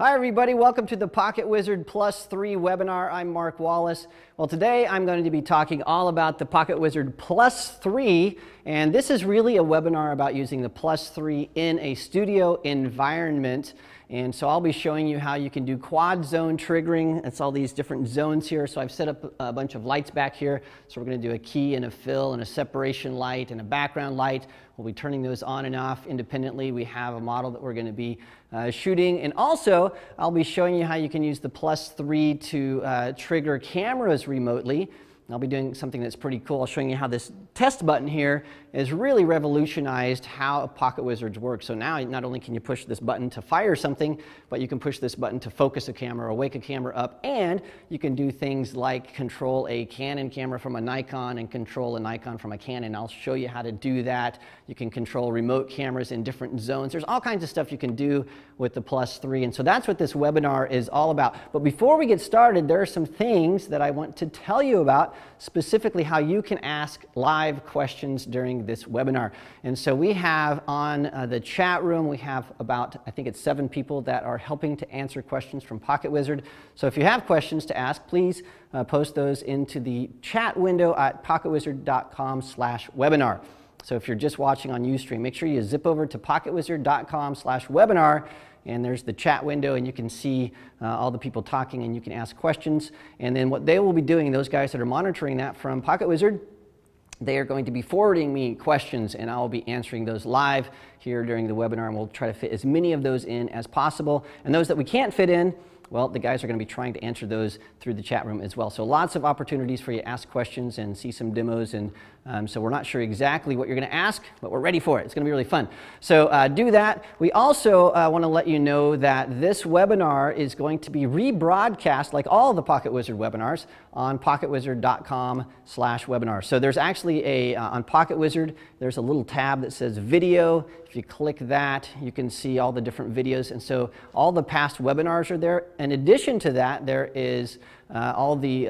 Hi everybody, welcome to the PocketWizard Plus III webinar. I'm Mark Wallace. Well, today I'm going to be talking all about the PocketWizard Plus III, and this is really a webinar about using the Plus III in a studio environment. And so I'll be showing you how you can do quad zone triggering. It's all these different zones here. So I've set up a bunch of lights back here. So we're going to do a key and a fill and a separation light and a background light. We'll be turning those on and off independently. We have a model that we're going to be shooting. And also, I'll be showing you how you can use the Plus III to trigger cameras remotely. I'll be doing something that's pretty cool. I'll show you how this test button here has really revolutionized how PocketWizards work. So now not only can you push this button to fire something, but you can push this button to focus a camera or wake a camera up, and you can do things like control a Canon camera from a Nikon and control a Nikon from a Canon. I'll show you how to do that. You can control remote cameras in different zones. There's all kinds of stuff you can do with the Plus III, and so that's what this webinar is all about. But before we get started, there are some things that I want to tell you about, specifically how you can ask live questions during this webinar. And so we have on the chat room, we have about, I think it's 7 people that are helping to answer questions from PocketWizard. So if you have questions to ask, please post those into the chat window at PocketWizard.com/webinar. So if you're just watching on Ustream, make sure you zip over to PocketWizard.com/webinar, and there's the chat window, and you can see all the people talking, and you can ask questions. And then what they will be doing, those guys that are monitoring that from PocketWizard, they are going to be forwarding me questions, and I'll be answering those live here during the webinar, and we'll try to fit as many of those in as possible. And those that we can't fit in, well, the guys are going to be trying to answer those through the chat room as well. So lots of opportunities for you to ask questions and see some demos. And so we're not sure exactly what you're going to ask, but we're ready for it. It's going to be really fun. So do that. We also want to let you know that this webinar is going to be rebroadcast, like all the PocketWizard webinars, on PocketWizard.com/webinar. So there's actually on PocketWizard, there's a little tab that says video. If you click that, you can see all the different videos. And so all the past webinars are there. In addition to that, there is all the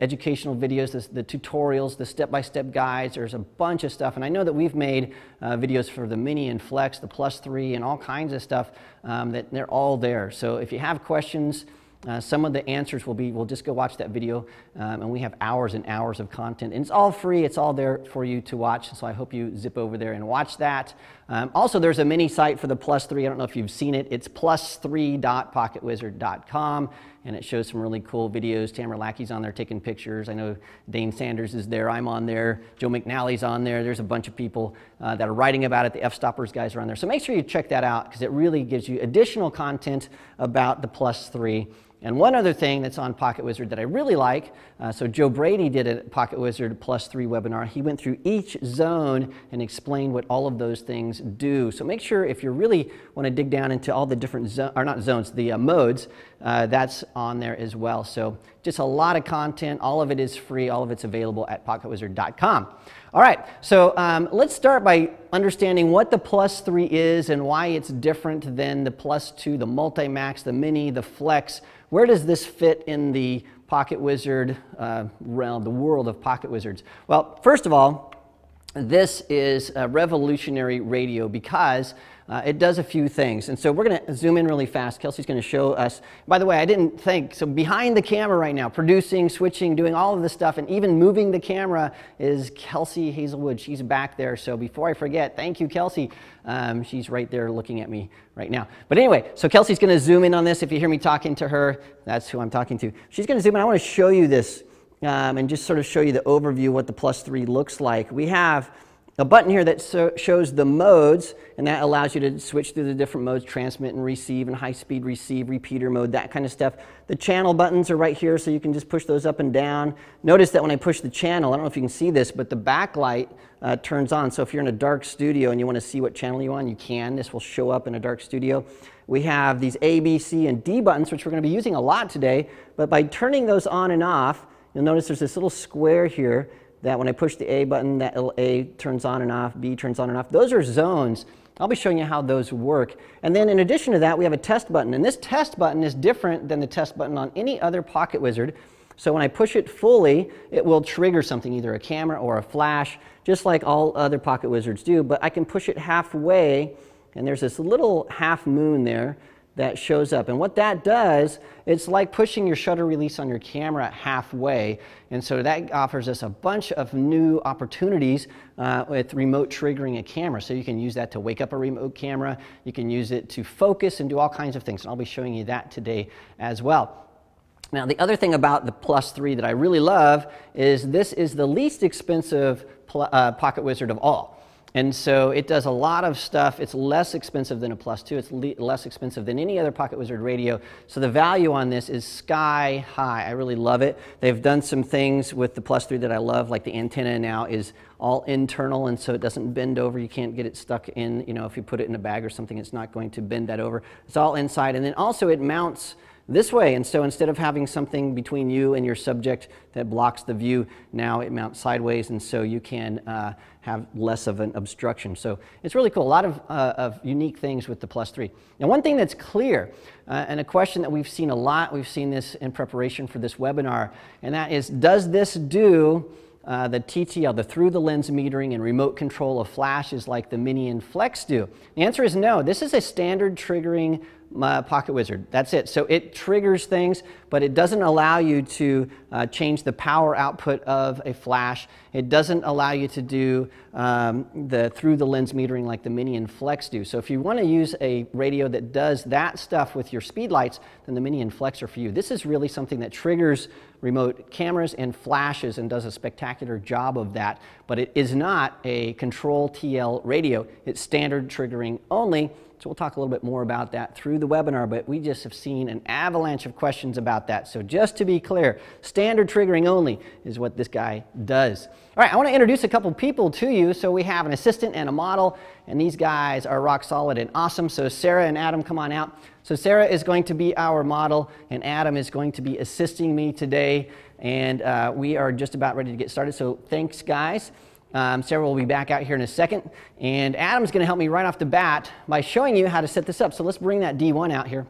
educational videos, the tutorials, the step-by-step guides. There's a bunch of stuff. And I know that we've made videos for the Mini and Flex, the Plus III, and all kinds of stuff that they're all there. So if you have questions, some of the answers will be, we'll just go watch that video, and we have hours and hours of content. And it's all free. It's all there for you to watch. So I hope you zip over there and watch that. Also, there's a mini site for the Plus III. I don't know if you've seen it. It's plus3.pocketwizard.com, and it shows some really cool videos. Tamara Lackey's on there taking pictures. I know Dane Sanders is there. I'm on there. Joe McNally's on there. There's a bunch of people that are writing about it. The F-Stoppers guys are on there. So make sure you check that out, because it really gives you additional content about the Plus III. And one other thing that's on PocketWizard that I really like, so Joe Brady did a PocketWizard Plus III webinar. He went through each zone and explained what all of those things do. So make sure, if you really want to dig down into all the different modes, that's on there as well. So just a lot of content. All of it is free. All of it's available at PocketWizard.com. All right, so let's start by understanding what the Plus III is and why it's different than the Plus II, the Multi-Max, the Mini, the Flex. Where does this fit in the PocketWizard realm, the world of PocketWizards? Well, first of all, this is a revolutionary radio because it does a few things. And so we're going to zoom in really fast. Kelsey's going to show us. By the way, I didn't think, so behind the camera right now, producing, switching, doing all of this stuff, and even moving the camera is Kelsey Hazlewood. She's back there. So before I forget, thank you, Kelsey. She's right there looking at me right now. But anyway, so Kelsey's going to zoom in on this. If you hear me talking to her, that's who I'm talking to. She's going to zoom in. I want to show you this and just sort of show you the overview of what the Plus III looks like. We have a button here that shows the modes, and that allows you to switch through the different modes, transmit and receive, and high-speed receive, repeater mode, that kind of stuff. The channel buttons are right here, so you can just push those up and down. Notice that when I push the channel, I don't know if you can see this, but the backlight turns on. So if you're in a dark studio and you want to see what channel you're on, you can. This will show up in a dark studio. We have these A, B, C, and D buttons, which we're going to be using a lot today. But by turning those on and off, you'll notice there's this little square here that when I push the A button, that little A turns on and off, B turns on and off. Those are zones. I'll be showing you how those work. And then in addition to that, we have a test button. And this test button is different than the test button on any other PocketWizard. So when I push it fully, it will trigger something, either a camera or a flash, just like all other PocketWizards do. But I can push it halfway, and there's this little half moon there that shows up. And what that does, it's like pushing your shutter release on your camera halfway. And so that offers us a bunch of new opportunities with remote triggering a camera. So you can use that to wake up a remote camera. You can use it to focus and do all kinds of things. And I'll be showing you that today as well. Now, the other thing about the Plus III that I really love is this is the least expensive PocketWizard of all. And so it does a lot of stuff. It's less expensive than a Plus II. It's less expensive than any other PocketWizard radio. So the value on this is sky high. I really love it. They've done some things with the Plus III that I love, like the antenna now is all internal, and so it doesn't bend over. You can't get it stuck in, you know, if you put it in a bag or something, it's not going to bend that over. It's all inside. And then also it mounts this way, and so instead of having something between you and your subject that blocks the view, now it mounts sideways, and so you can have less of an obstruction. So it's really cool. A lot of unique things with the Plus III. Now, one thing that's clear, and a question that we've seen a lot, we've seen this in preparation for this webinar, and that is, does this do the TTL, the through the lens metering and remote control of flashes like the Mini and Flex do? The answer is no. This is a standard triggering PocketWizard. That's it. So it triggers things, but it doesn't allow you to change the power output of a flash. It doesn't allow you to do the through the lens metering like the Mini and Flex do. So if you want to use a radio that does that stuff with your speed lights, then the Mini and Flex are for you. This is really something that triggers remote cameras and flashes and does a spectacular job of that, but it is not a control TL radio. It's standard triggering only. So we'll talk a little bit more about that through the webinar, but we just have seen an avalanche of questions about that. So just to be clear, standard triggering only is what this guy does. All right, I want to introduce a couple people to you. So we have an assistant and a model, and these guys are rock solid and awesome. So Sara and Adam, come on out. So Sara is going to be our model, and Adam is going to be assisting me today, and we are just about ready to get started. So thanks, guys. Sara will be back out here in a second, and Adam's going to help me right off the bat by showing you how to set this up. So let's bring that D1 out here.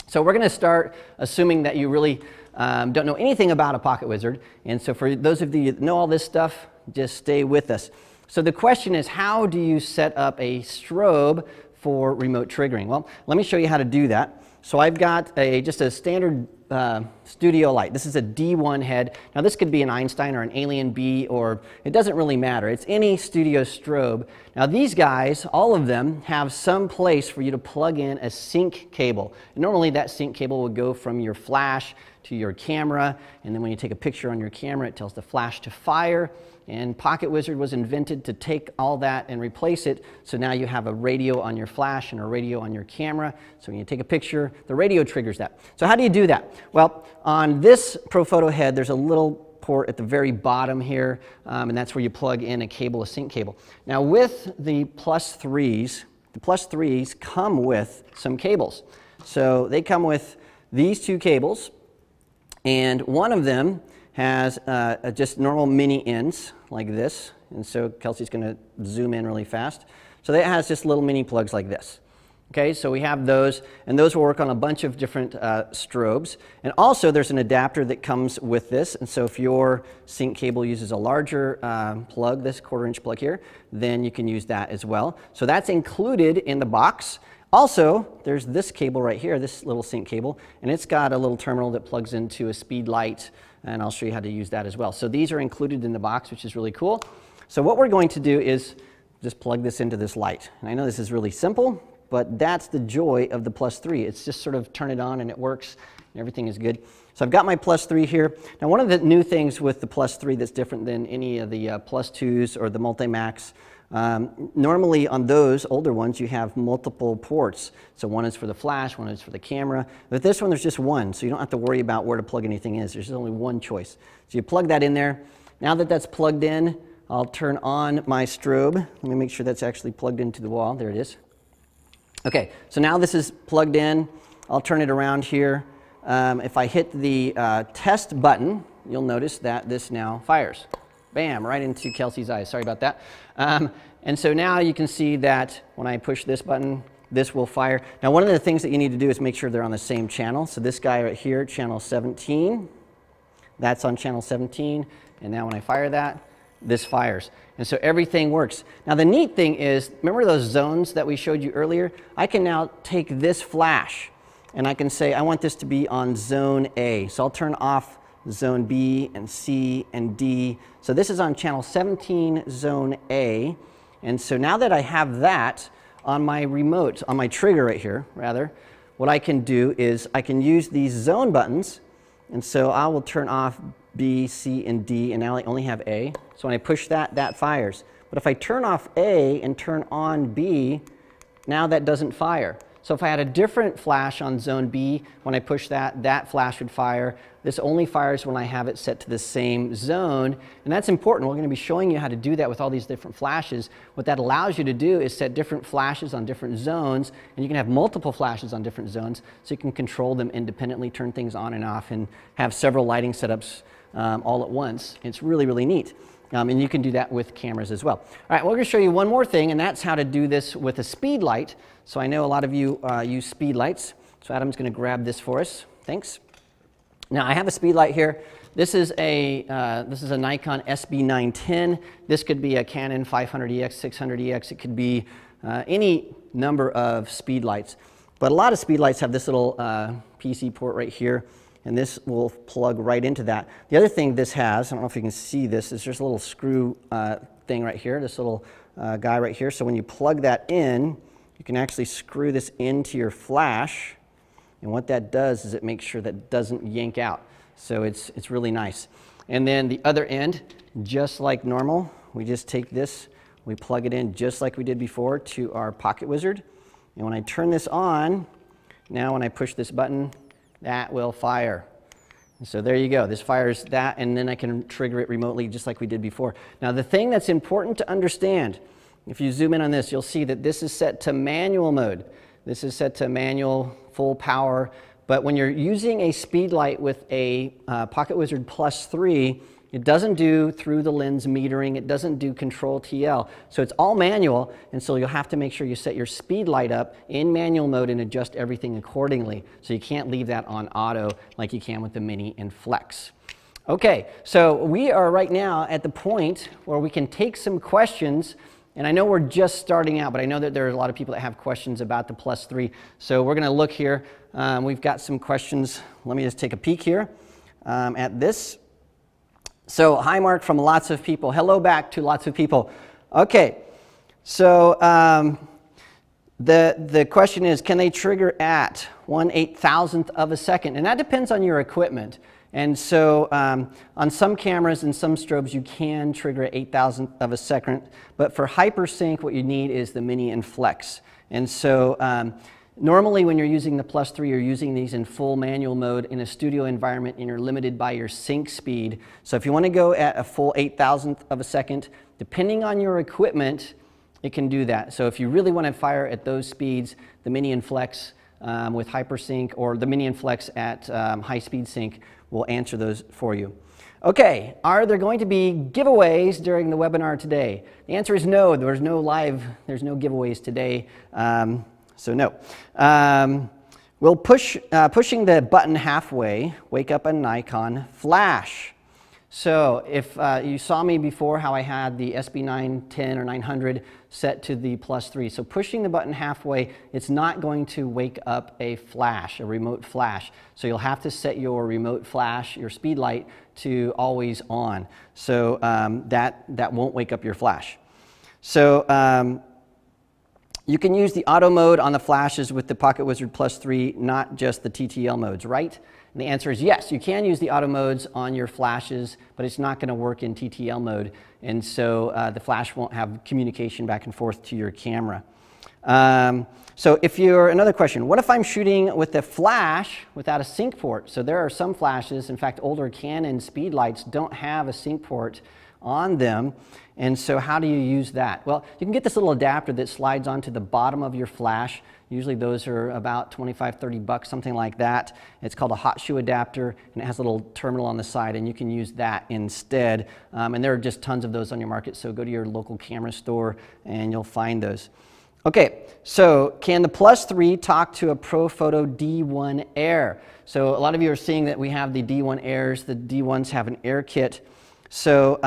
So we're going to start assuming that you really don't know anything about a PocketWizard, and so for those of you that know all this stuff, just stay with us. So the question is, how do you set up a strobe for remote triggering? Well, let me show you how to do that. So I've got just a standard studio light. This is a D1 head. Now this could be an Einstein or an Alien B, or it doesn't really matter. It's any studio strobe. Now these guys, all of them, have some place for you to plug in a sync cable. And normally that sync cable would go from your flash to your camera, and then when you take a picture on your camera, it tells the flash to fire. And PocketWizard was invented to take all that and replace it, so now you have a radio on your flash and a radio on your camera. So when you take a picture, the radio triggers that. So how do you do that? Well, on this ProPhoto head, there's a little port at the very bottom here, and that's where you plug in a cable, a sync cable. Now with the Plus IIIs, the Plus IIIs come with some cables. So they come with these two cables, and one of them has just normal mini ends like this, and so Kelsey's going to zoom in really fast. So that has just little mini plugs like this. Okay, so we have those, and those will work on a bunch of different strobes. And also there's an adapter that comes with this, and so if your sync cable uses a larger plug, this 1/4-inch plug here, then you can use that as well. So that's included in the box. Also, there's this cable right here, this little sync cable, and it's got a little terminal that plugs into a speed light, and I'll show you how to use that as well. So these are included in the box, which is really cool. So what we're going to do is just plug this into this light. And I know this is really simple, but that's the joy of the Plus III. It's just sort of turn it on and it works, and everything is good. So I've got my Plus III here. Now one of the new things with the Plus III that's different than any of the Plus IIs or the Multimax, normally on those older ones you have multiple ports. So one is for the flash, one is for the camera. But this one there's just one, so you don't have to worry about where to plug anything in. There's only one choice. So you plug that in there. Now that that's plugged in, I'll turn on my strobe. Let me make sure that's actually plugged into the wall. There it is. Okay, so now this is plugged in. I'll turn it around here. If I hit the test button, you'll notice that this now fires. Bam, right into Kelsey's eyes. Sorry about that. And so now you can see that when I push this button, this will fire. Now one of the things that you need to do is make sure they're on the same channel. So this guy right here, channel 17, that's on channel 17. And now when I fire that, this fires. And so everything works. Now the neat thing is, remember those zones that we showed you earlier? I can now take this flash and I can say I want this to be on zone A. So I'll turn off zone B and C and D. So this is on channel 17, zone A. And so now that I have that on my remote, on my trigger right here, rather, what I can do is I can use these zone buttons. And so I will turn off B, C, and D, and now I only have A. So when I push that, that fires. But if I turn off A and turn on B, now that doesn't fire. So if I had a different flash on zone B, when I push that, that flash would fire. This only fires when I have it set to the same zone. And that's important. We're going to be showing you how to do that with all these different flashes. What that allows you to do is set different flashes on different zones. And you can have multiple flashes on different zones. So you can control them independently, turn things on and off, and have several lighting setups all at once. It's really, really neat. And you can do that with cameras as well. All right, we're going to show you one more thing, and that's how to do this with a speed light. So I know a lot of you use speed lights. So Adam's going to grab this for us. Thanks. Now I have a speed light here. This is a Nikon SB910. This could be a Canon 500EX, 600EX. It could be any number of speed lights. But a lot of speed lights have this little PC port right here. And this will plug right into that. The other thing this has, I don't know if you can see this, is there's a little screw thing right here, this little guy right here. So when you plug that in, you can actually screw this into your flash. And what that does is it makes sure that it doesn't yank out. So it's really nice. And then the other end, just like normal, we just take this, we plug it in just like we did before to our PocketWizard. And when I turn this on, now when I push this button, that will fire. And so there you go. This fires that, and then I can trigger it remotely just like we did before. Now the thing that's important to understand, if you zoom in on this, you'll see that this is set to manual mode. This is set to manual, full power. But when you're using a speed light with a PocketWizard Plus III, it doesn't do through the lens metering. It doesn't do control TL. So it's all manual, and so you'll have to make sure you set your speed light up in manual mode and adjust everything accordingly. So you can't leave that on auto like you can with the Mini and Flex. Okay, so we are right now at the point where we can take some questions. And I know we're just starting out, but I know that there are a lot of people that have questions about the Plus III. So we're going to look here. We've got some questions. Let me just take a peek here at this. So hi, Mark, from lots of people. Hello back to lots of people. Okay, so the question is, can they trigger at 1/8,000th of a second? And that depends on your equipment. And so on some cameras and some strobes, you can trigger at 1/8,000th of a second. But for hypersync, what you need is the Mini and Flex. And so normally when you're using the Plus III, you're using these in full manual mode in a studio environment, and you're limited by your sync speed. So if you want to go at a full 1/8,000th of a second, depending on your equipment, it can do that. So if you really want to fire at those speeds, the Mini and Flex with hypersync, or the Mini and Flex at high speed sync, will answer those for you. Okay, are there going to be giveaways during the webinar today? The answer is no. There's no giveaways today. So no. We'll pushing the button halfway, wake up a Nikon flash. So if you saw me before how I had the SB910 or 900 set to the Plus III. So pushing the button halfway, it's not going to wake up a flash, a remote flash. So you'll have to set your remote flash, your speed light, to always on. So that won't wake up your flash. So you can use the auto mode on the flashes with the PocketWizard Plus III, not just the TTL modes, right? And the answer is yes, you can use the auto modes on your flashes, but it's not going to work in TTL mode. And so the flash won't have communication back and forth to your camera. So if you're, another question, what if I'm shooting with a flash without a sync port? So there are some flashes, in fact, older Canon speed lights don't have a sync port on them. And so how do you use that? Well, you can get this little adapter that slides onto the bottom of your flash. Usually those are about 25, 30 bucks, something like that. It's called a hot shoe adapter, and it has a little terminal on the side, and you can use that instead. And there are just tons of those on your market, so go to your local camera store and you'll find those. Okay, so can the Plus III talk to a ProPhoto D1 Air? So a lot of you are seeing that we have the D1 Airs. The D1s have an Air kit. So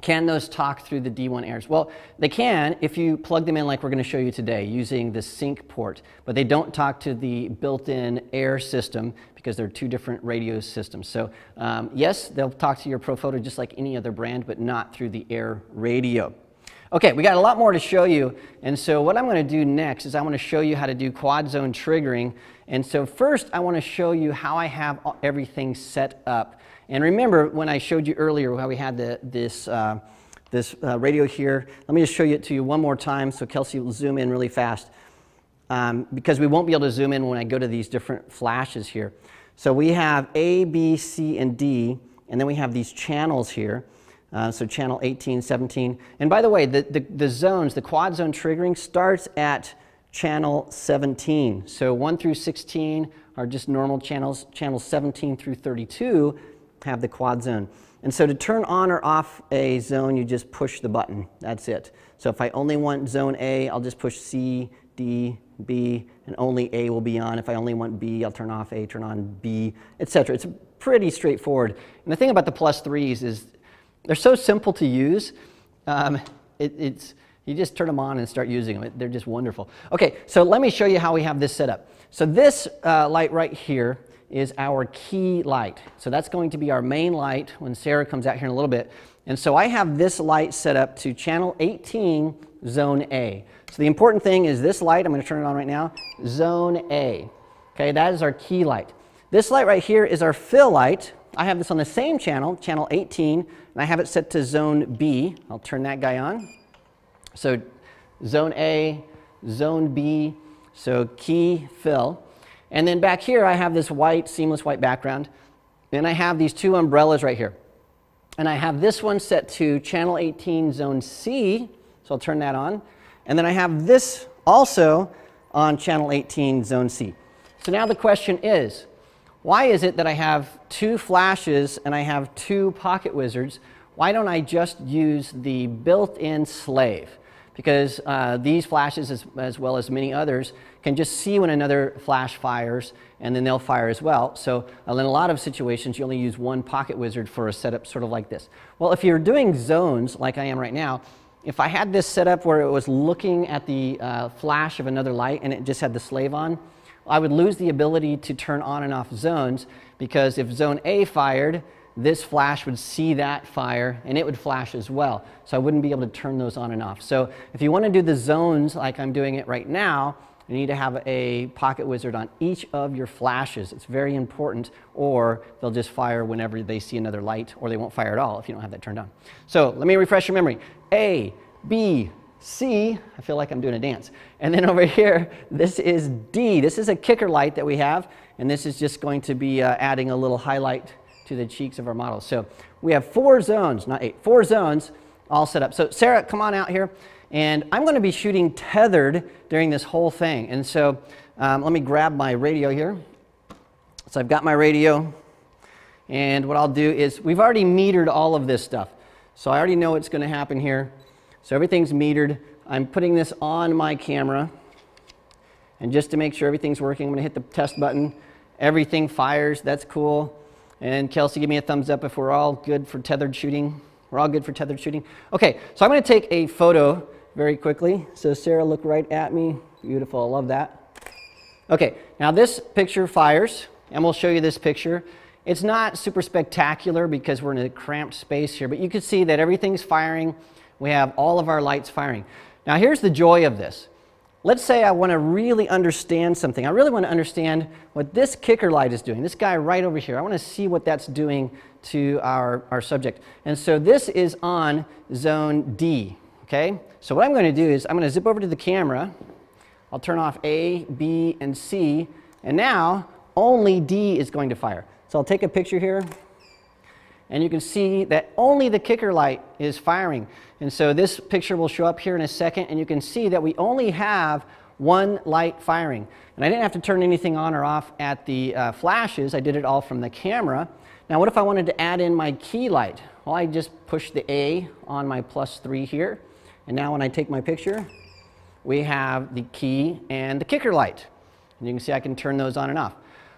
Can those talk through the D1 airs? Well, they can if you plug them in like we're going to show you today using the sync port, but they don't talk to the built-in air system because they're two different radio systems. So yes, they'll talk to your Profoto just like any other brand, but not through the air radio. Okay, we got a lot more to show you, and so what I'm going to do next is I want to show you how to do quad zone triggering. And so first I want to show you how I have everything set up. And remember when I showed you earlier how we had this radio here. Let me just show it to you one more time so Kelsey will zoom in really fast because we won't be able to zoom in when I go to these different flashes here. So we have A, B, C, and D, and then we have these channels here. So channel 18, 17. And by the way, the zones, the quad zone triggering starts at channel 17. So 1 through 16 are just normal channels. Channels 17 through 32 have the quad zone. And so to turn on or off a zone, you just push the button. That's it. So if I only want zone A, I'll just push C, D, B, and only A will be on. If I only want B, I'll turn off A, turn on B, etc. It's pretty straightforward. And the thing about the Plus 3s is they're so simple to use. You just turn them on and start using them. They're just wonderful. Okay, so let me show you how we have this set up. So this light right here is our key light. So that's going to be our main light when Sara comes out here in a little bit. And so I have this light set up to channel 18, zone A. So the important thing is this light, I'm going to turn it on right now, zone A. Okay, that is our key light. This light right here is our fill light. I have this on the same channel, channel 18, and I have it set to zone B. I'll turn that guy on. So zone A, zone B, so key, fill. And then back here I have this white, seamless white background. And I have these two umbrellas right here. And I have this one set to channel 18, zone C, so I'll turn that on. And then I have this also on channel 18, zone C. So now the question is, why is it that I have two flashes and I have two PocketWizards? Why don't I just use the built-in slave? Because these flashes, as well as many others, can just see when another flash fires, and then they'll fire as well. So in a lot of situations, you only use one PocketWizard for a setup sort of like this. Well, if you're doing zones, like I am right now, if I had this set up where it was looking at the flash of another light and it just had the slave on, I would lose the ability to turn on and off zones, because if zone A fired, this flash would see that fire and it would flash as well. So I wouldn't be able to turn those on and off. So if you want to do the zones like I'm doing it right now, you need to have a PocketWizard on each of your flashes. It's very important, or they'll just fire whenever they see another light, or they won't fire at all if you don't have that turned on. So let me refresh your memory. A, B, C, I feel like I'm doing a dance. And then over here, this is D. This is a kicker light that we have, and this is just going to be adding a little highlight to the cheeks of our model. So we have 4 zones, not 8, 4 zones all set up. So Sara, come on out here. And I'm going to be shooting tethered during this whole thing. And so let me grab my radio here. So I've got my radio. And what I'll do is, we've already metered all of this stuff. So I already know what's going to happen here. So everything's metered. I'm putting this on my camera. And just to make sure everything's working, I'm going to hit the test button. Everything fires. That's cool. And Kelsey, give me a thumbs up if we're all good for tethered shooting. We're all good for tethered shooting. Okay, so I'm going to take a photo very quickly. So Sara, look right at me. Beautiful, I love that. Okay, now this picture fires, and we'll show you this picture. It's not super spectacular because we're in a cramped space here, but you can see that everything's firing. We have all of our lights firing. Now here's the joy of this. Let's say I want to really understand something. I really want to understand what this kicker light is doing. This guy right over here. I want to see what that's doing to our subject. And so this is on zone D. Okay? So what I'm going to do is I'm going to zip over to the camera. I'll turn off A, B, and C. And now only D is going to fire. So I'll take a picture here. And you can see that only the kicker light is firing. And so this picture will show up here in a second, and you can see that we only have one light firing. And I didn't have to turn anything on or off at the flashes. I did it all from the camera. Now what if I wanted to add in my key light? Well, I just push the A on my +3 here. And now when I take my picture, we have the key and the kicker light. And you can see I can turn those on and off.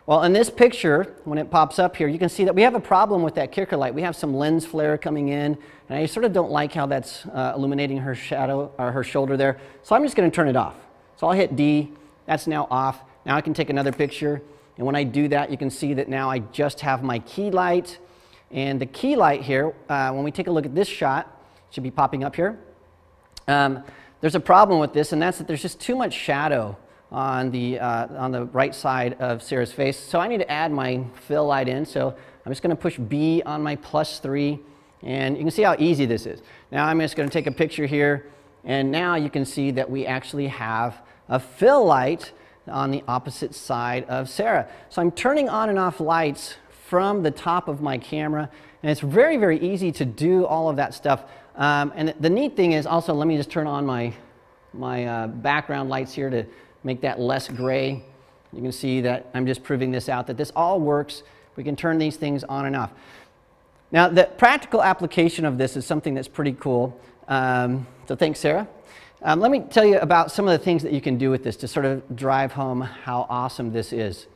Well, in this picture, when it pops up here, you can see that we have a problem with that kicker light. We have some lens flare coming in, and I sort of don't like how that's illuminating her shadow, or her shoulder there. So I'm just going to turn it off. So I'll hit D. That's now off. Now I can take another picture, and when I do that, you can see that now I just have my key light. And the key light here, when we take a look at this shot, it should be popping up here. There's a problem with this, and that's that there's just too much shadow on the right side of Sara's face. So I need to add my fill light in. So I'm just going to push B on my +3, and you can see how easy this is. Now I'm just going to take a picture here, and now you can see that we actually have a fill light on the opposite side of Sara. So I'm turning on and off lights from the top of my camera, and it's very, very easy to do all of that stuff. And the neat thing is also, let me just turn on my background lights here to make that less gray. You can see that I'm just proving this out, that this all works. We can turn these things on and off. Now, the practical application of this is something that's pretty cool. So thanks, Sara. Let me tell you about some of the things that you can do with this to sort of drive home how awesome this is.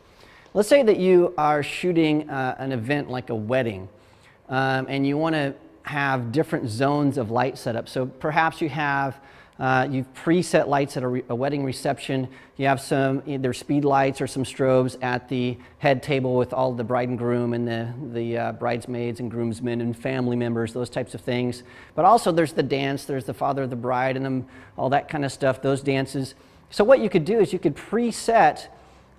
Let's say that you are shooting an event like a wedding, and you want to have different zones of light set up. So perhaps you have you've preset lights at a wedding reception. You have some either speed lights or some strobes at the head table with all the bride and groom and the bridesmaids and groomsmen and family members, those types of things. But also there's the dance, there's the father of the bride and all that kind of stuff, those dances. So what you could do is you could preset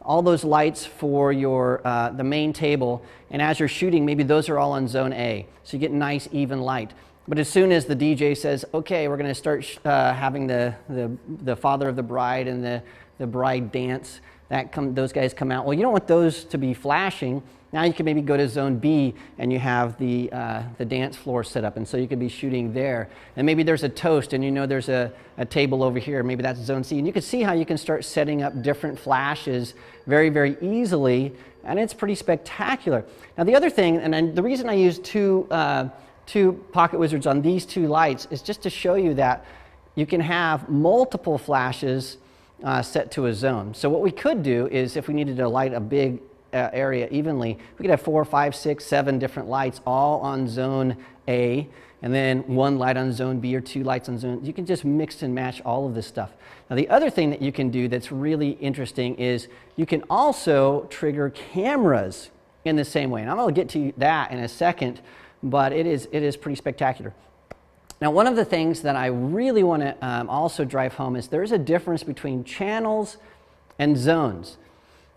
all those lights for your the main table, and as you're shooting, maybe those are all on zone A, so you get nice even light. But as soon as the DJ says, okay, we're going to start having the father of the bride and the bride dance, those guys come out. Well, you don't want those to be flashing. Now you can maybe go to zone B and you have the dance floor set up, and so you could be shooting there. And maybe there's a toast and you know there's a table over here, maybe that's zone C. And you can see how you can start setting up different flashes very, very easily, and it's pretty spectacular. Now the other thing, and the reason I use two PocketWizards on these two lights is just to show you that you can have multiple flashes set to a zone. So what we could do is, if we needed to light a big area evenly, we could have 4, 5, 6, 7 different lights all on zone A, and then one light on zone B or 2 lights on zone. You can just mix and match all of this stuff. Now the other thing that you can do that's really interesting is you can also trigger cameras in the same way. And I'm going to get to that in a second, but it is pretty spectacular. Now one of the things that I really want to also drive home is there's a difference between channels and zones.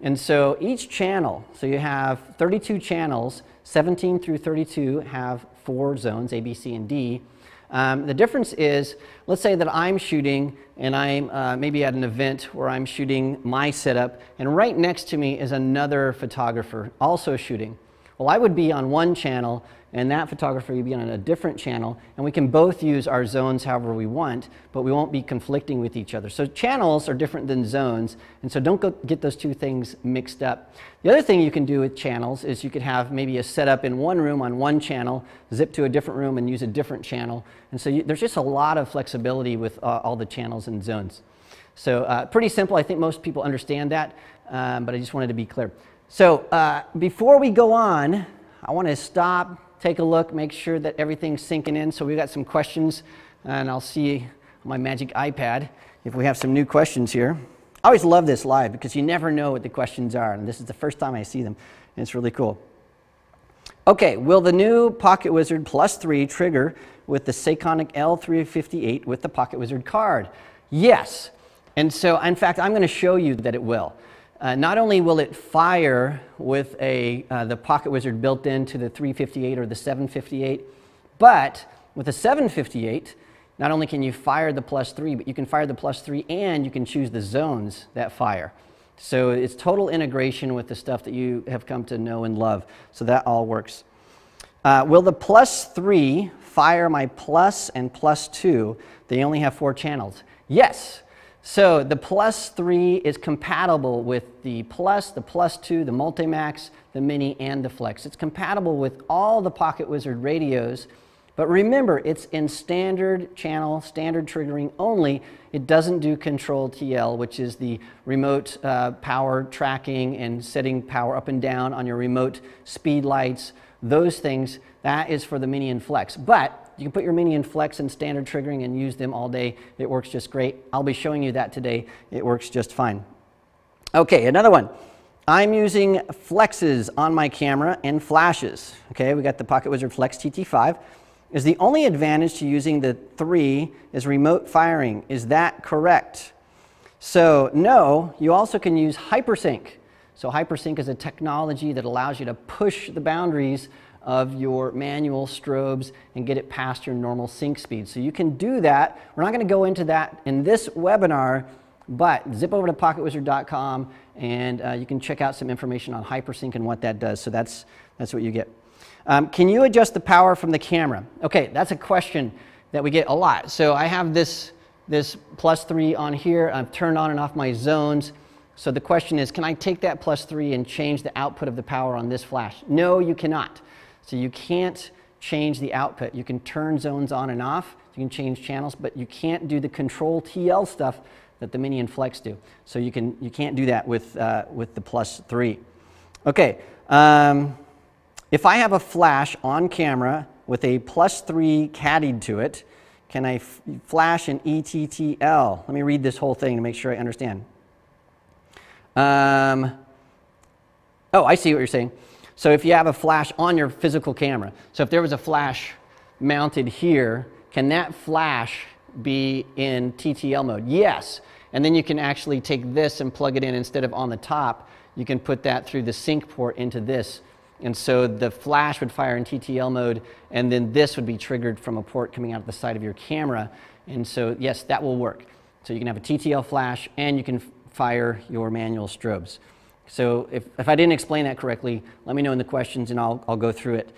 And so each channel, so you have 32 channels, 17 through 32 have 4 zones, A, B, C, and D. The difference is, let's say that I'm shooting and I'm maybe at an event where I'm shooting my setup, and right next to me is another photographer also shooting. Well, I would be on one channel and that photographer would be on a different channel, and we can both use our zones however we want, but we won't be conflicting with each other. So channels are different than zones, and so don't go get those two things mixed up. The other thing you can do with channels is you could have maybe a setup in one room on one channel, zip to a different room and use a different channel, and so there's just a lot of flexibility with all the channels and zones. So pretty simple. I think most people understand that, but I just wanted to be clear. So before we go on, I want to stop, take a look, make sure that everything's sinking in. So we've got some questions, and I'll see on my magic iPad if we have some new questions here. I always love this live because you never know what the questions are, and this is the first time I see them, and it's really cool. Okay, will the new PocketWizard Plus III trigger with the Sakonic L358 with the PocketWizard card? Yes, and so in fact I'm going to show you that it will. Not only will it fire with the PocketWizard built into the 358 or the 758, but with the 758, not only can you fire the Plus III, but you can fire the Plus III and you can choose the zones that fire. So it's total integration with the stuff that you have come to know and love. So that all works. Will the Plus III fire my Plus and Plus 2? They only have 4 channels. Yes. So the Plus III is compatible with the Plus 2, the Multimax, the Mini, and the Flex. It's compatible with all the PocketWizard radios But remember, it's in standard channel, standard triggering only. It doesn't do control TL, which is the remote power tracking and setting power up and down on your remote speed lights. Those things, that is for the Mini and Flex. But you can put your Mini and Flex in standard triggering and use them all day. It works just great. I'll be showing you that today. It works just fine. Okay, another one. I'm using flexes on my camera and flashes. Okay, we got the PocketWizard Flex TT5. Is the only advantage to using the 3 is remote firing. Is that correct? So no, you also can use hypersync. So hypersync is a technology that allows you to push the boundaries of your manual strobes and get it past your normal sync speed. So you can do that. We're not going to go into that in this webinar, but zip over to PocketWizard.com and you can check out some information on hypersync and what that does. So that's what you get. Can you adjust the power from the camera? Okay, that's a question that we get a lot. So I have this +3 on here. I've turned on and off my zones. So the question is, can I take that +3 and change the output of the power on this flash? No, you cannot. So you can't change the output. You can turn zones on and off. You can change channels, but you can't do the control TL stuff that the Mini and Flex do. So you can't do that with the +3. Okay. If I have a flash on camera with a +3 caddied to it, can I flash an ETTL? Let me read this whole thing to make sure I understand. Oh, I see what you're saying. So if you have a flash on your physical camera, so if there was a flash mounted here, can that flash be in TTL mode? Yes. And then you can actually take this and plug it in instead of on the top. You can put that through the sync port into this. And so the flash would fire in TTL mode, and then this would be triggered from a port coming out of the side of your camera. And so, yes, that will work. So you can have a TTL flash, and you can fire your manual strobes. So if I didn't explain that correctly, let me know in the questions, and I'll go through it.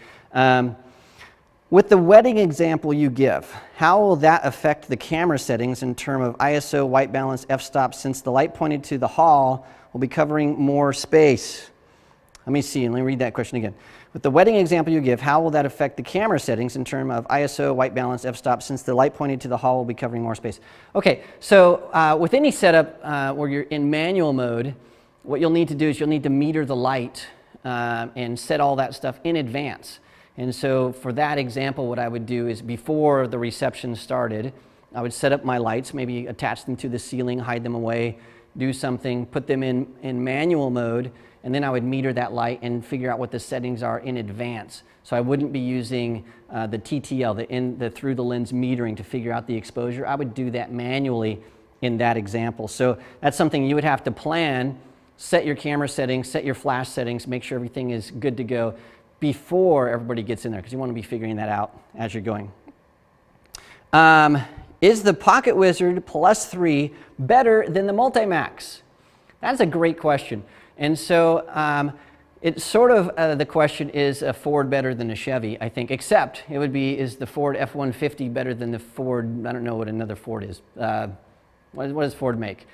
With the wedding example you give, how will that affect the camera settings in terms of ISO, white balance, f-stop, since the light pointed to the hall will be covering more space? Let me see, and let me read that question again. With the wedding example you give, how will that affect the camera settings in terms of ISO, white balance, f-stop, since the light pointed to the hall will be covering more space? Okay, so with any setup where you're in manual mode, what you'll need to do is you'll need to meter the light and set all that stuff in advance. And so for that example, what I would do is before the reception started, I would set up my lights, maybe attach them to the ceiling, hide them away, do something, put them in manual mode, and then I would meter that light and figure out what the settings are in advance. So I wouldn't be using the TTL, the through the lens metering to figure out the exposure. I would do that manually in that example. So that's something you would have to plan, set your camera settings, set your flash settings, make sure everything is good to go before everybody gets in there, because you want to be figuring that out as you're going. Is the PocketWizard Plus 3 better than the Multimax? That's a great question. And so it's sort of the question, is a Ford better than a Chevy, I think, except it would be, is the Ford F-150 better than the Ford, I don't know what another Ford is. What does Ford make?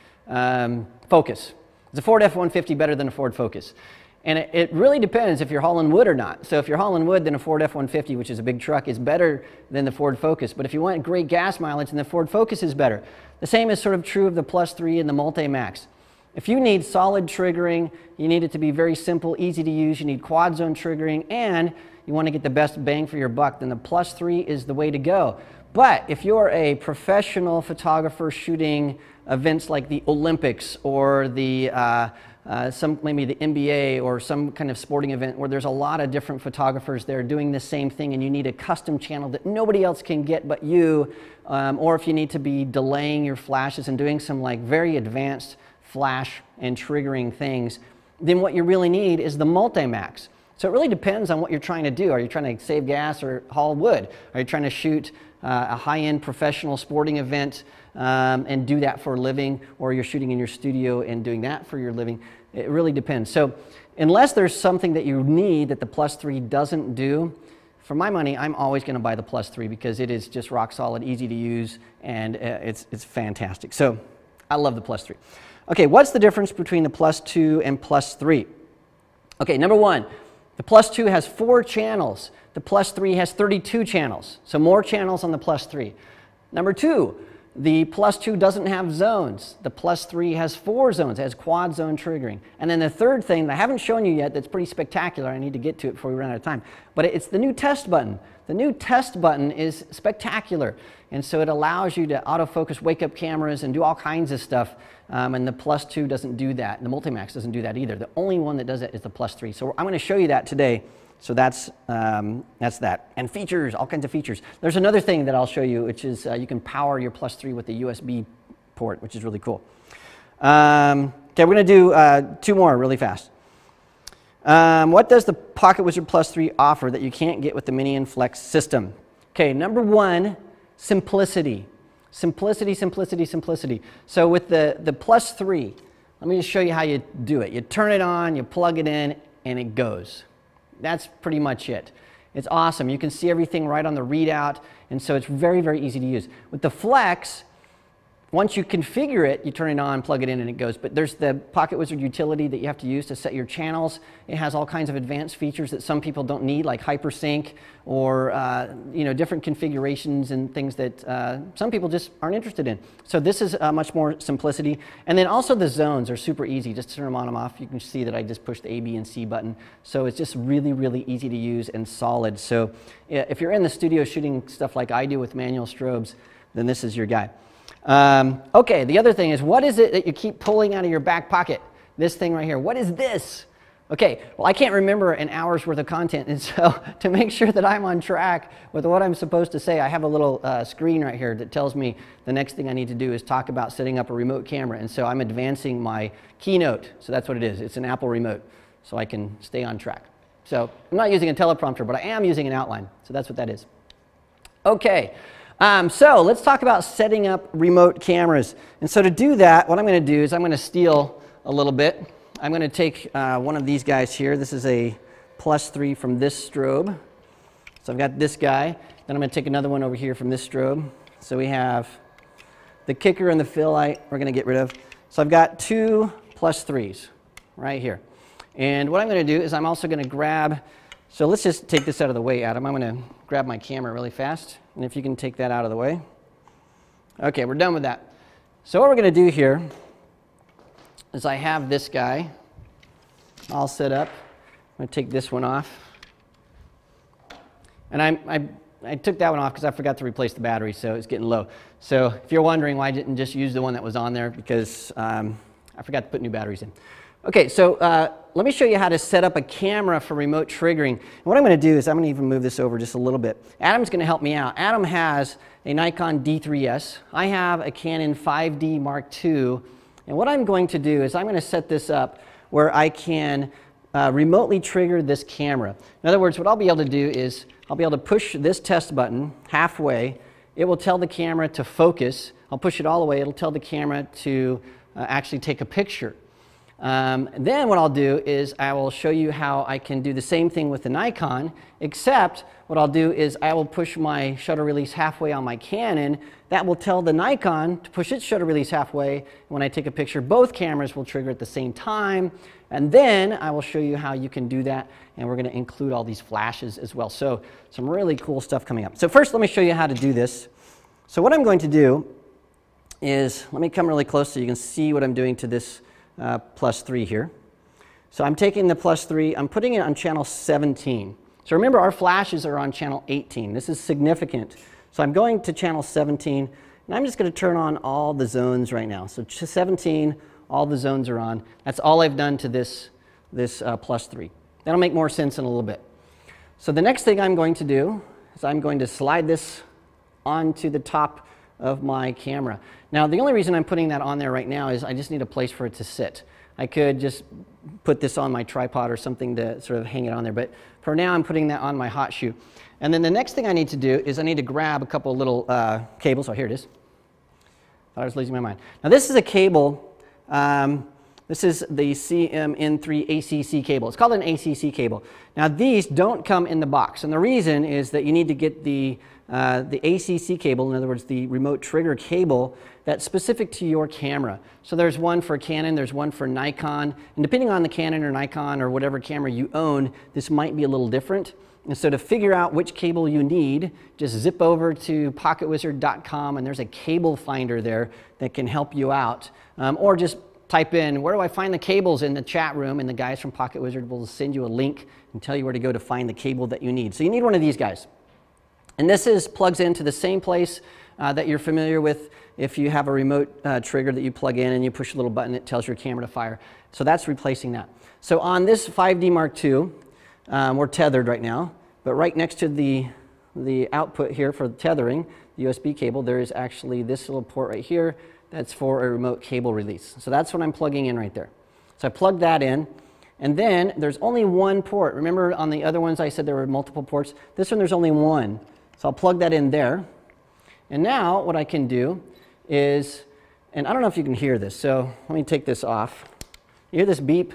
Focus. Is the Ford F-150 better than a Ford Focus? And it really depends if you're hauling wood or not. So if you're hauling wood, then a Ford F-150, which is a big truck, is better than the Ford Focus. But if you want great gas mileage, then the Ford Focus is better. The same is sort of true of the Plus 3 and the Multimax. If you need solid triggering, you need it to be very simple, easy to use, you need quad zone triggering, and you want to get the best bang for your buck, then the Plus 3 is the way to go. But if you're a professional photographer shooting events like the Olympics or the maybe the NBA or some kind of sporting event where there's a lot of different photographers there doing the same thing, and you need a custom channel that nobody else can get but you, or if you need to be delaying your flashes and doing some like very advanced flash and triggering things, then what you really need is the Multimax. So it really depends on what you're trying to do. Are you trying to save gas or haul wood? Are you trying to shoot a high-end professional sporting event and do that for a living, or you're shooting in your studio and doing that for your living? It really depends. So unless there's something that you need that the Plus 3 doesn't do, for my money, I'm always going to buy the Plus 3 because it is just rock solid, easy to use, and it's fantastic. So I love the Plus 3. Okay, what's the difference between the Plus 2 and Plus 3? Okay, number one, The Plus II has 4 channels. The Plus III has 32 channels, so more channels on the Plus III. Number 2, the Plus II doesn't have zones. The Plus III has 4 zones. It has quad zone triggering. And then the third thing that I haven't shown you yet that's pretty spectacular, I need to get to it before we run out of time, but it's the new test button. The new test button is spectacular, and so it allows you to autofocus wake-up cameras and do all kinds of stuff, and the Plus II doesn't do that. The Multimax doesn't do that either. The only one that does it is the Plus III. So I'm going to show you that today. So that's that. And features, all kinds of features. There's another thing that I'll show you, which is you can power your Plus III with the USB port, which is really cool. Okay, we're going to do 2 more really fast. What does the PocketWizard Plus III offer that you can't get with the Mini and Flex system? Okay, number 1, simplicity. Simplicity, simplicity, simplicity. So with the Plus III, let me just show you how you do it. You turn it on, you plug it in, and it goes. That's pretty much it. It's awesome. You can see everything right on the readout, and so it's very, very easy to use. With the Flex, once you configure it, you turn it on, plug it in, and it goes. But there's the PocketWizard utility that you have to use to set your channels. It has all kinds of advanced features that some people don't need, like hypersync or you know, different configurations and things that some people just aren't interested in. So this is much more simplicity. And then also the zones are super easy. Just turn them on and off. You can see that I just pushed the A, B, and C button. So it's just really, really easy to use and solid. So if you're in the studio shooting stuff like I do with manual strobes, then this is your guy. Okay, the other thing is, what is it that you keep pulling out of your back pocket? This thing right here. What is this? Okay, well, I can't remember an hour's worth of content, and so to make sure that I'm on track with what I'm supposed to say, I have a little screen right here that tells me the next thing I need to do is talk about setting up a remote camera, and so I'm advancing my keynote. So that's what it is. It's an Apple remote, so I can stay on track. So I'm not using a teleprompter, but I am using an outline, so that's what that is. Okay. So let's talk about setting up remote cameras. And so to do that, what I'm going to do is I'm going to steal a little bit. I'm going to take one of these guys here. This is a Plus III from this strobe. So I've got this guy. Then I'm going to take another one over here from this strobe. So we have the kicker and the fill light we're going to get rid of. So I've got 2 Plus IIIs right here. And what I'm going to do is I'm also going to grab, so let's just take this out of the way, Adam. I'm going to grab my camera really fast. And if you can take that out of the way. Okay, we're done with that. So what we're going to do here is I have this guy all set up. I'm going to take this one off. And I took that one off because I forgot to replace the battery, so it's getting low. So if you're wondering why I didn't just use the one that was on there, because I forgot to put new batteries in. Okay, so let me show you how to set up a camera for remote triggering. And what I'm going to do is I'm going to even move this over just a little bit. Adam's going to help me out. Adam has a Nikon D3S. I have a Canon 5D Mark II. And what I'm going to do is I'm going to set this up where I can remotely trigger this camera. In other words, what I'll be able to do is I'll be able to push this test button halfway. It will tell the camera to focus. I'll push it all the way. It'll tell the camera to actually take a picture. Then what I'll do is I will show you how I can do the same thing with the Nikon, except what I'll do is I will push my shutter release halfway on my Canon. That will tell the Nikon to push its shutter release halfway. When I take a picture, both cameras will trigger at the same time. And then I will show you how you can do that, and we're going to include all these flashes as well. So some really cool stuff coming up. So first, let me show you how to do this. So what I'm going to do is, let me come really close so you can see what I'm doing to this Plus III here. So I'm taking the Plus III, I'm putting it on channel 17. So remember, our flashes are on channel 18. This is significant. So I'm going to channel 17, and I'm just going to turn on all the zones right now. So 17, all the zones are on. That's all I've done to this Plus III. That'll make more sense in a little bit. So the next thing I'm going to do is I'm going to slide this onto the top of my camera. Now, the only reason I'm putting that on there right now is I just need a place for it to sit. I could just put this on my tripod or something to sort of hang it on there, but for now I'm putting that on my hot shoe. And then the next thing I need to do is I need to grab a couple little cables. Oh, here it is. Thought I was losing my mind. Now, this is a cable. This is the CMN3 ACC cable. It's called an ACC cable. Now, these don't come in the box, and the reason is that you need to get the the ACC cable, in other words, the remote trigger cable that's specific to your camera. So there's one for Canon, there's one for Nikon, and depending on the Canon or Nikon or whatever camera you own, this might be a little different. And so to figure out which cable you need, just zip over to PocketWizard.com, and there's a cable finder there that can help you out. Or just type in, where do I find the cables, in the chat room, and the guys from PocketWizard will send you a link and tell you where to go to find the cable that you need. So you need one of these guys. And this plugs into the same place that you're familiar with if you have a remote trigger that you plug in and you push a little button, it tells your camera to fire. So that's replacing that. So on this 5D Mark II, we're tethered right now, but right next to the output here for tethering, the USB cable, there is actually this little port right here that's for a remote cable release. So that's what I'm plugging in right there. So I plug that in, and then there's only one port. Remember on the other ones I said there were multiple ports? This one there's only one. So I'll plug that in there. And now what I can do is, and I don't know if you can hear this, so let me take this off. You hear this beep?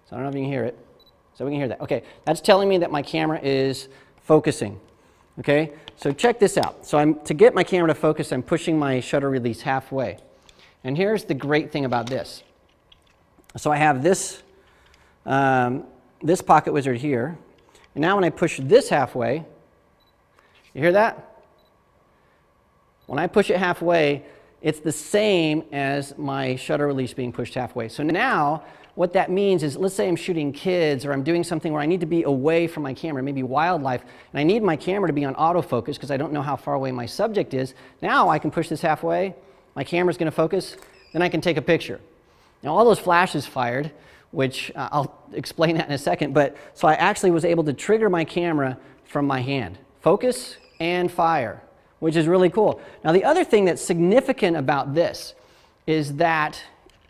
So I don't know if you can hear it. So we can hear that. Okay, that's telling me that my camera is focusing. Okay, so check this out. So to get my camera to focus, I'm pushing my shutter release halfway. And here's the great thing about this. So I have this, this PocketWizard here. And now when I push this halfway, you hear that? When I push it halfway, it's the same as my shutter release being pushed halfway. So now, what that means is, let's say I'm shooting kids or I'm doing something where I need to be away from my camera, maybe wildlife, and I need my camera to be on autofocus because I don't know how far away my subject is. Now I can push this halfway, my camera's going to focus, then I can take a picture. Now all those flashes fired, which I'll explain that in a second, but so I actually was able to trigger my camera from my hand. Focus and fire, which is really cool. Now the other thing that's significant about this is that,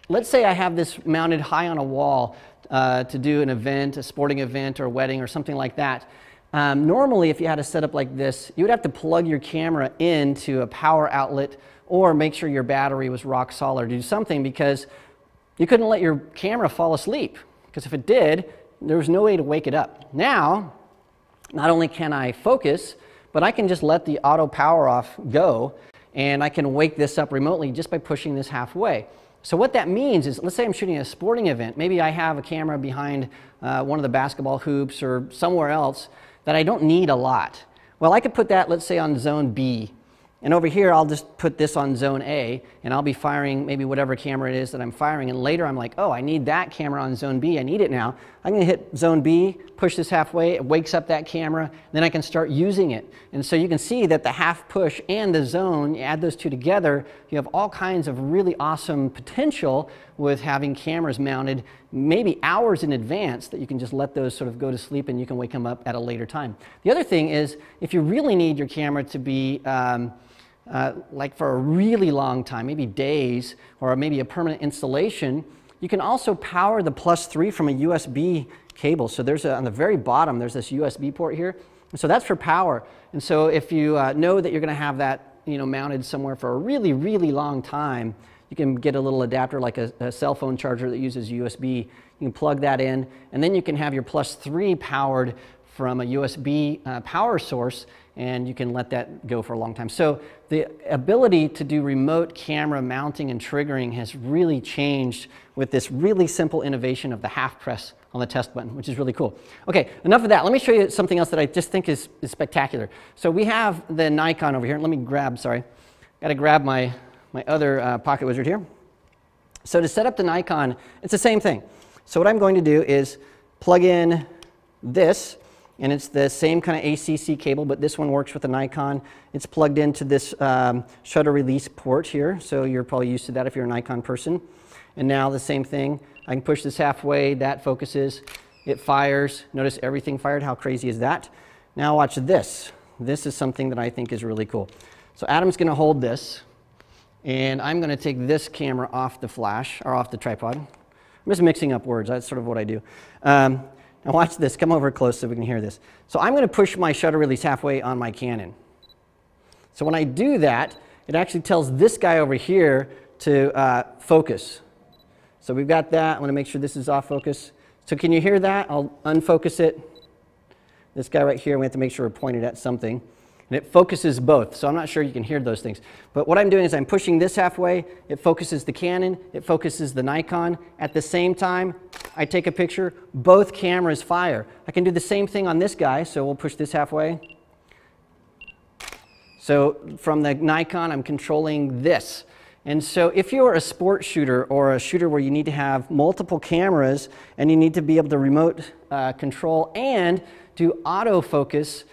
let's say I have this mounted high on a wall to do an event, a sporting event or a wedding or something like that. Normally if you had a setup like this, you would have to plug your camera into a power outlet or make sure your battery was rock solid or do something, because you couldn't let your camera fall asleep, because if it did, there was no way to wake it up. Now, not only can I focus, but I can just let the auto power off go, and I can wake this up remotely just by pushing this halfway. So what that means is, let's say I'm shooting a sporting event. Maybe I have a camera behind one of the basketball hoops or somewhere else that I don't need a lot. Well, I could put that, let's say, on zone B. And over here, I'll just put this on zone A, and I'll be firing maybe whatever camera it is that I'm firing. And later, I'm like, oh, I need that camera on zone B. I need it now. I'm going to hit zone B, push this halfway. It wakes up that camera. Then I can start using it. And so you can see that the half push and the zone, you add those two together, you have all kinds of really awesome potential with having cameras mounted maybe hours in advance that you can just let those sort of go to sleep and you can wake them up at a later time. The other thing is, if you really need your camera to be like for a really long time, maybe days, or maybe a permanent installation, you can also power the +3 from a USB cable. So there's on the very bottom, there's this USB port here. And so that's for power. And so if you know that you're going to have that mounted somewhere for a really, really long time, you can get a little adapter like a cell phone charger that uses USB. You can plug that in, and then you can have your +3 powered from a USB power source, and you can let that go for a long time. So the ability to do remote camera mounting and triggering has really changed with this really simple innovation of the half press on the test button, which is really cool. Okay, enough of that. Let me show you something else that I just think is spectacular. So we have the Nikon over here. Let me grab, sorry, got to grab my other PocketWizard here. So to set up the Nikon, it's the same thing. So what I'm going to do is plug in this, and it's the same kind of ACC cable, but this one works with the Nikon. It's plugged into this shutter release port here, so you're probably used to that if you're a Nikon person. And now the same thing. I can push this halfway, that focuses, it fires. Notice everything fired. How crazy is that? Now watch this. This is something that I think is really cool. So Adam's going to hold this, and I'm going to take this camera off the flash, or off the tripod. I'm just mixing up words. That's sort of what I do. Now watch this. Come over close so we can hear this. So I'm going to push my shutter release halfway on my Canon. So when I do that, it actually tells this guy over here to focus. So we've got that. I want to make sure this is off focus. So can you hear that? I'll unfocus it. This guy right here, we have to make sure we're pointed at something. And it focuses both, so I'm not sure you can hear those things. But what I'm doing is I'm pushing this halfway, it focuses the Canon, it focuses the Nikon. At the same time, I take a picture, both cameras fire. I can do the same thing on this guy, so we'll push this halfway. So from the Nikon, I'm controlling this. And so if you're a sports shooter or a shooter where you need to have multiple cameras and you need to be able to remote control and do autofocus,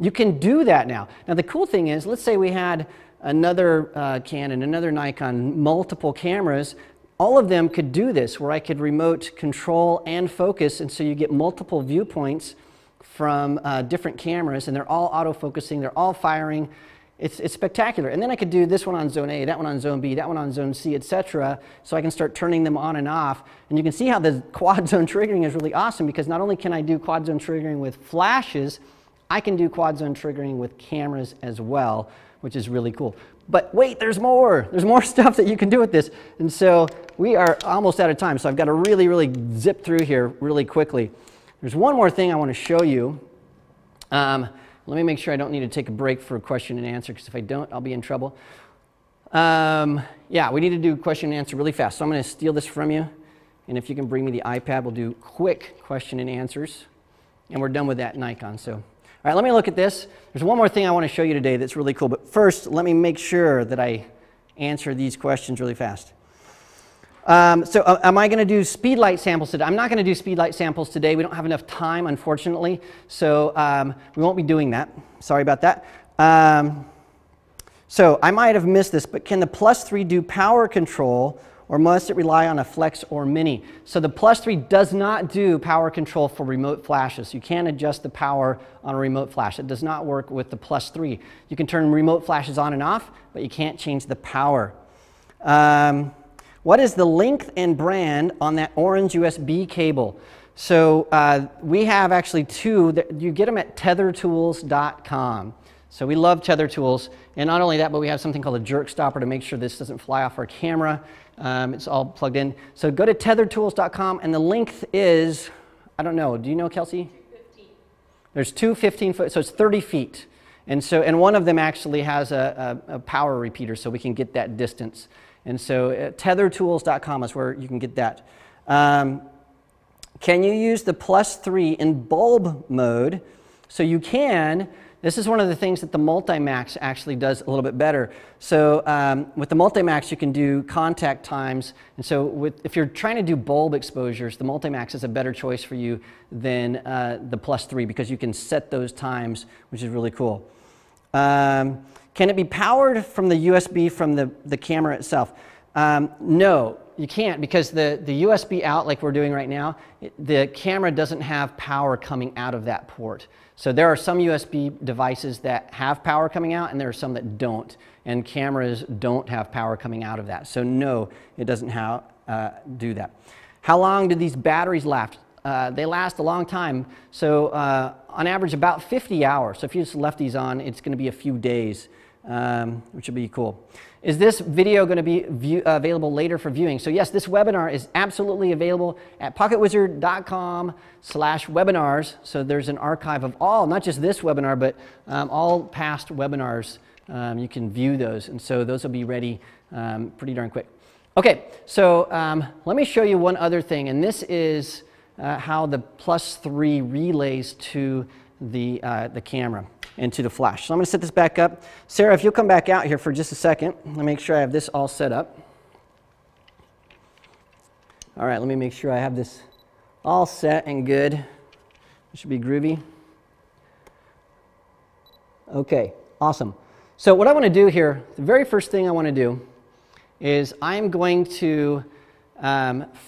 you can do that now. Now the cool thing is, let's say we had another Canon, another Nikon, multiple cameras. All of them could do this, where I could remote control and focus, and so you get multiple viewpoints from different cameras, and they're all autofocusing, they're all firing. It's spectacular. And then I could do this one on zone A, that one on zone B, that one on zone C, etc. So I can start turning them on and off. And you can see how the quad zone triggering is really awesome, because not only can I do quad zone triggering with flashes, I can do quad zone triggering with cameras as well, which is really cool. But wait, there's more. There's more stuff that you can do with this. And so we are almost out of time, so I've got to really zip through here really quickly. There's one more thing I want to show you. Let me make sure I don't need to take a break for a question and answer, because if I don't, I'll be in trouble. Yeah, we need to do question and answer really fast. So I'm going to steal this from you. And if you can bring me the iPad, we'll do quick question and answers. And we're done with that Nikon. So, all right, let me look at this. There's one more thing I want to show you today that's really cool. But first, let me make sure that I answer these questions really fast. Am I going to do speedlight samples today? I'm not going to do speedlight samples today. We don't have enough time, unfortunately. So we won't be doing that. Sorry about that. So I might have missed this, but can the Plus 3 do power control, or must it rely on a Flex or Mini? So the Plus 3 does not do power control for remote flashes. You can't adjust the power on a remote flash. It does not work with the Plus 3. You can turn remote flashes on and off, but you can't change the power. What is the length and brand on that orange USB cable? So we have actually two. You get them at tethertools.com. So we love Tether Tools. And not only that, but we have something called a jerk stopper to make sure this doesn't fly off our camera. It's all plugged in. So go to tethertools.com, and the length is, I don't know, do you know, Kelsey? 15. There's two 15-foot, so it's 30 feet. And one of them actually has a power repeater, so we can get that distance. And so tethertools.com is where you can get that. Can you use the Plus 3 in bulb mode? So you can. This is one of the things that the Multimax actually does a little bit better. So with the Multimax, you can do contact times. And so if you're trying to do bulb exposures, the Multimax is a better choice for you than the Plus 3, because you can set those times, which is really cool. Can it be powered from the USB from the camera itself? No, you can't, because the USB out, like we're doing right now, the camera doesn't have power coming out of that port. So there are some USB devices that have power coming out, and there are some that don't. And cameras don't have power coming out of that. So no, it doesn't do that. How long do these batteries last? They last a long time. So on average, about 50 hours. So if you just left these on, it's going to be a few days. Which would be cool. Is this video going to be available later for viewing? So yes, this webinar is absolutely available at PocketWizard.com/webinars. So there's an archive of all, not just this webinar, but all past webinars. You can view those, and so those will be ready pretty darn quick. Okay, so let me show you one other thing, and this is how the Plus 3 relays to the camera and to the flash. So I'm going to set this back up. Sarah, if you'll come back out here for just a second, let me make sure I have this all set up. All right, let me make sure I have this all set and good. It should be groovy. Okay, awesome. So what I want to do here, the very first thing I want to do is I'm going to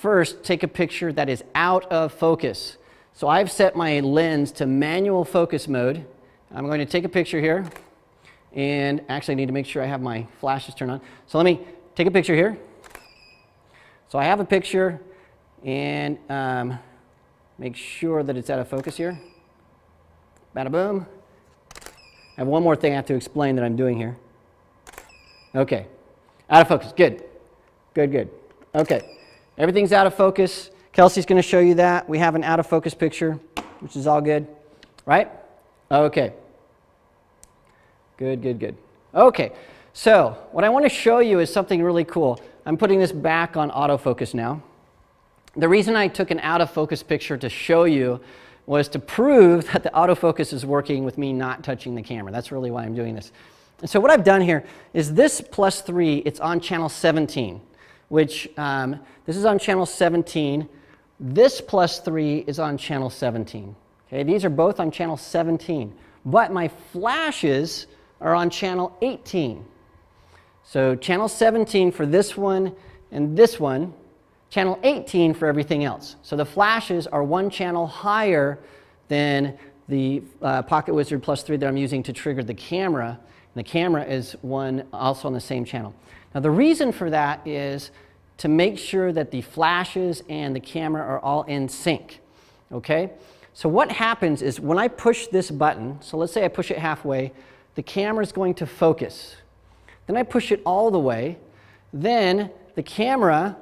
first take a picture that is out of focus. So I've set my lens to manual focus mode. I'm going to take a picture here, and actually I need to make sure I have my flashes turned on. So let me take a picture here. So I have a picture, and make sure that it's out of focus here. Bada boom. I have one more thing I have to explain that I'm doing here. Okay, out of focus, good. Good, good. Okay, everything's out of focus. Kelsey's going to show you that. We have an out of focus picture, which is all good, right? Okay. Good, good, good. Okay, so what I want to show you is something really cool. I'm putting this back on autofocus now. The reason I took an out of focus picture to show you was to prove that the autofocus is working with me not touching the camera. That's really why I'm doing this. And so what I've done here is this +3, it's on channel 17, which this is on channel 17. This +3 is on channel 17. Okay, these are both on channel 17, but my flashes are on channel 18. So channel 17 for this one and this one, channel 18 for everything else. So the flashes are one channel higher than the PocketWizard Plus III that I'm using to trigger the camera. And the camera is one also on the same channel. Now the reason for that is to make sure that the flashes and the camera are all in sync. Okay? So what happens is when I push this button, so let's say I push it halfway, the camera is going to focus. Then I push it all the way, then the camera,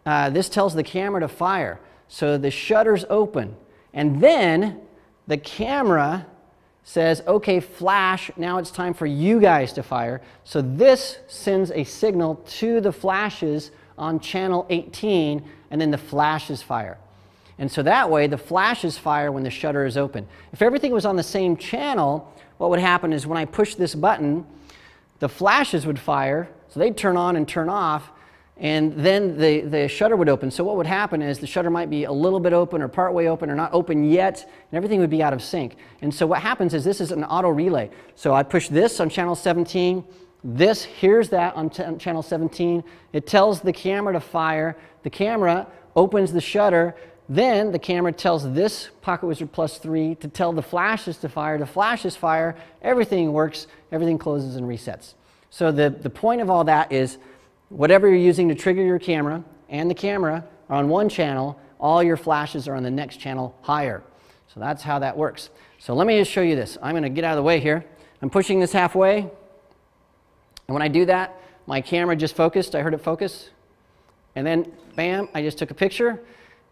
this tells the camera to fire. So the shutter's open. And then the camera says, okay, flash, now it's time for you guys to fire. So this sends a signal to the flashes on channel 18, and then the flashes fire. And so that way, the flashes fire when the shutter is open. If everything was on the same channel, what would happen is when I push this button, the flashes would fire, so they'd turn on and turn off, and then the shutter would open. So what would happen is the shutter might be a little bit open or partway open or not open yet, and everything would be out of sync. And so what happens is this is an auto relay. So I push this on channel 17, this hears that on channel 17, it tells the camera to fire, the camera opens the shutter, then the camera tells this PocketWizard Plus III to tell the flashes to fire, the flashes fire, everything works, everything closes and resets. So the point of all that is whatever you're using to trigger your camera and the camera are on one channel, all your flashes are on the next channel higher. So that's how that works. So let me just show you this. I'm going to get out of the way here. I'm pushing this halfway, and when I do that, my camera just focused. I heard it focus, and then bam, I just took a picture.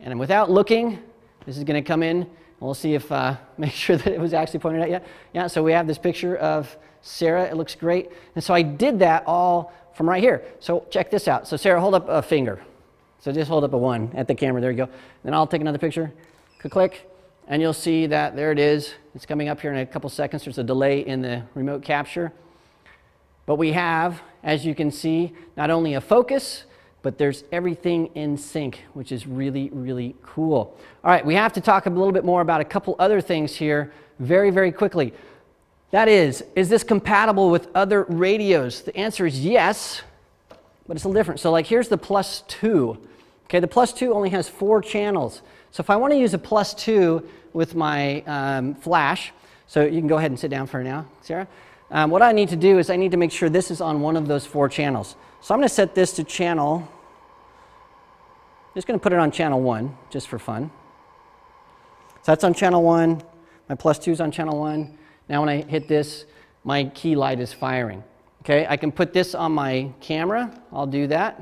And without looking, this is going to come in, and we'll see if, make sure that it was actually pointed out yet. Yeah, so we have this picture of Sara. It looks great. And so I did that all from right here. So check this out. So Sara, hold up a finger. So just hold up a 1 at the camera. There you go. Then I'll take another picture. Click, and you'll see that there it is. It's coming up here in a couple seconds. There's a delay in the remote capture. But we have, as you can see, not only a focus, but there's everything in sync, which is really, really cool. All right, we have to talk a little bit more about a couple other things here very, very quickly. That is this compatible with other radios? The answer is yes, but it's a little different. So like here's the +2. Okay, the +2 only has 4 channels. So if I want to use a +2 with my flash, so you can go ahead and sit down for now, Sara. What I need to do is I need to make sure this is on one of those 4 channels. So I'm going to set this to channel, just going to put it on channel 1, just for fun. So that's on channel 1, my +2 is on channel 1. Now when I hit this, my key light is firing. Okay, I can put this on my camera, I'll do that.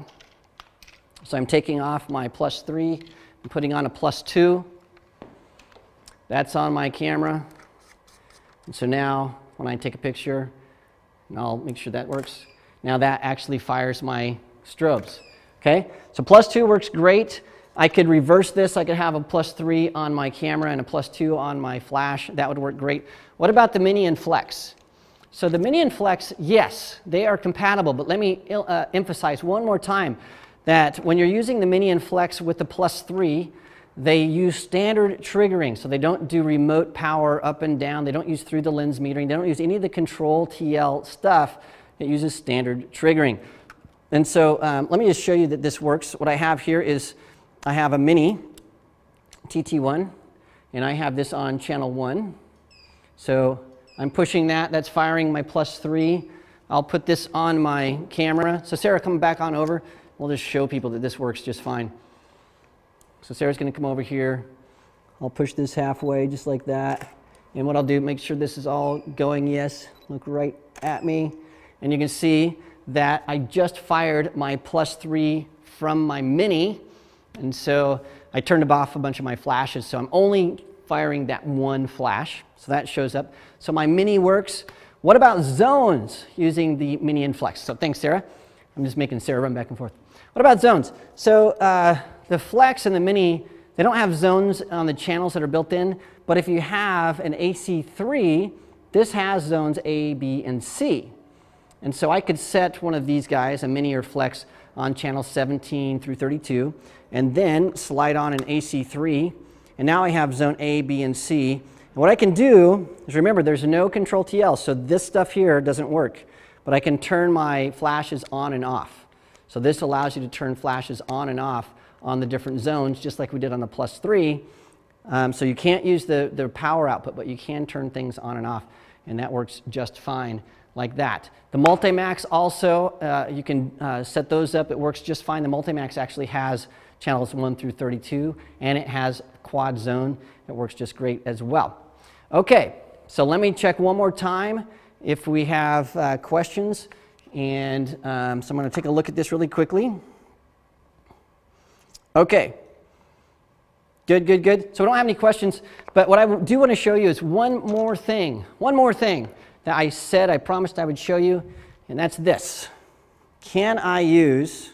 So I'm taking off my +3 and putting on a +2. That's on my camera. And so now when I take a picture, and I'll make sure that works, now that actually fires my strobes. Okay, so +2 works great. I could reverse this. I could have a +3 on my camera and a +2 on my flash. That would work great. What about the Mini and Flex? So the Mini and Flex, yes, they are compatible, but let me emphasize one more time that when you're using the Mini and Flex with the +3, they use standard triggering, so they don't do remote power up and down. They don't use through the lens metering. They don't use any of the control TL stuff. It uses standard triggering. And so let me just show you that this works. What I have here is I have a Mini TT1, and I have this on channel 1. So I'm pushing that. That's firing my +3. I'll put this on my camera. So Sara, come back on over. We'll just show people that this works just fine. So Sara's going to come over here. I'll push this halfway just like that. And what I'll do, make sure this is all going, yes, look right at me. And you can see that I just fired my +3 from my Mini. And so I turned off a bunch of my flashes. So I'm only firing that one flash. So that shows up. So my Mini works. What about zones using the Mini and Flex? So thanks, Sarah. I'm just making Sarah run back and forth. What about zones? So the Flex and the Mini, they don't have zones on the channels that are built in, but if you have an AC3, this has zones A, B, and C. And so I could set one of these guys, a Mini or Flex, on channel 17 through 32, and then slide on an AC3, and now I have zone A, B, and C. And what I can do is, remember, there's no control TL, so this stuff here doesn't work, but I can turn my flashes on and off. So this allows you to turn flashes on and off on the different zones, just like we did on the +3. So you can't use the power output, but you can turn things on and off, and that works just fine like that. The Multimax also, you can set those up. It works just fine. The Multimax actually has channels 1 through 32, and it has quad zone. It works just great as well. Okay, so let me check one more time if we have questions. And so I'm going to take a look at this really quickly. Okay. Good, good, good. So we don't have any questions, but what I do want to show you is one more thing that I said I promised I would show you, and that's this. Can I use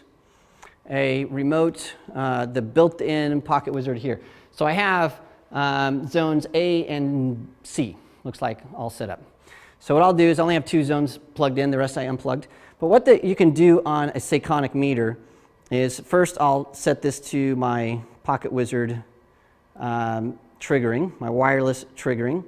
a remote, the built-in PocketWizard here? So I have zones A and C, looks like, all set up. So what I'll do is I only have 2 zones plugged in, the rest I unplugged. But what you can do on a Seiconic meter is, first I'll set this to my PocketWizard triggering, my wireless triggering.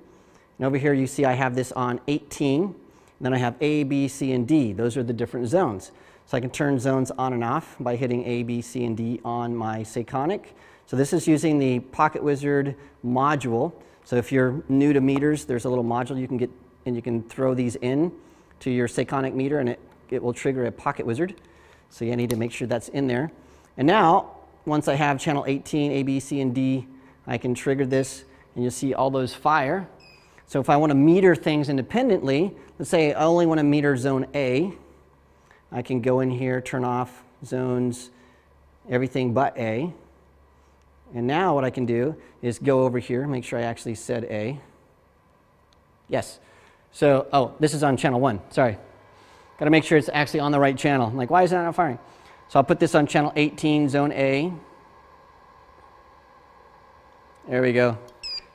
And over here you see I have this on 18, and then I have A, B, C, and D. Those are the different zones. So I can turn zones on and off by hitting A, B, C, and D on my Seiconic. So this is using the PocketWizard module. So if you're new to meters, there's a little module you can get, and you can throw these in to your Seiconic meter, and it will trigger a PocketWizard. So you need to make sure that's in there. And now, once I have channel 18, A, B, C, and D, I can trigger this, and you'll see all those fire. So if I want to meter things independently, let's say I only want to meter zone A, I can go in here, turn off zones, everything but A. And now what I can do is go over here, make sure I actually said A. Yes. So, oh, this is on channel 1, sorry. Got to make sure it's actually on the right channel. I'm like, why is that not firing? So I'll put this on channel 18, zone A. There we go.